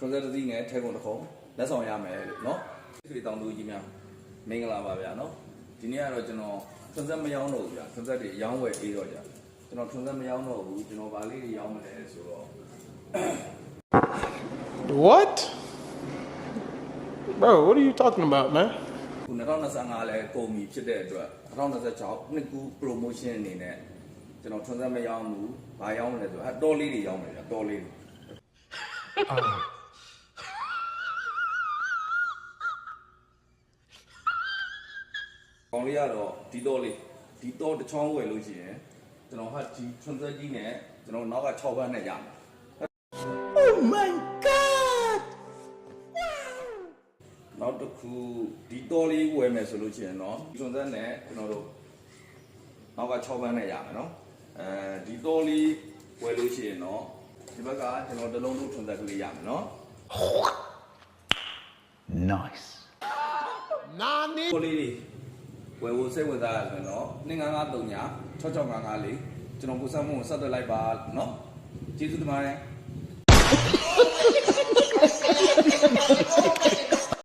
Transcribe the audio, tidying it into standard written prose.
ထွန်းဆက်တစ်စီးနဲ့ထဲကုန်တစ်ခုံလက်ဆောင်ရမယ်လို့နော်ဆွေတောင်သူကြီးများမင်္ဂလာပါဗျာနော်ဒီနေ့ကတော့ကျွန်တော်ထွန်းဆက်မရောင်းတော့ဘူးဗျာထွန်းဆက်တွေရောင်းဝယ်အေးတော့ကြာကျွန်တော်ထွန်းဆက်မရောင်းတော့ဘူးကျွန်တော်ဗာလေးတွေရောင်းမယ်ဆိုတော့ What? Bro, what are you talking about, man? ခု2025လဲကုန်ပြီဖြစ်တဲ့အတွက်2026နှစ်ကူ promotion အနေနဲ့ကျွန်တော်ထွန်းဆက်မရောင်းဘူးဘာရောင်းမလဲဆိုတော့တော်လေးတွေရောင်းမယ်ဗျာတော်လေးတွေကောင်းလေးကတော့ဒီတော့လေးဒီတော့တစ်ချောင်းဝယ်လို့ရှိရင်ကျွန်တော်ဟာဒီထွန်းဆက်ကြီးနဲ့ကျွန်တော်နောက်က6ဘန်းနဲ့ရမယ် Oh my god! နောက်တစ်ခုဒီတော့လေးဝယ်မယ်ဆိုလို့ရှိရင်တော့ထွန်းဆက်နဲ့ကျွန်တော်တို့နောက်က6ဘန်းနဲ့ရမယ်နော်ဒီတော့လေးဝယ်လို့ရှိရင်တော့ဒီဘက်ကကျွန်တော်တစ်လုံးလုံးထွန်းဆက်ကလေးရမယ်နော် Nice. Nani? တော့လေးဝယ်ဖို့စိတ်ဝင်စားရဆိုရင်တော့2553ည6655လေးကျွန်တော်ကိုစမ်းဖို့ဆက်သွယ်လိုက်ပါနော်ကျေးဇူးတင်ပါတယ်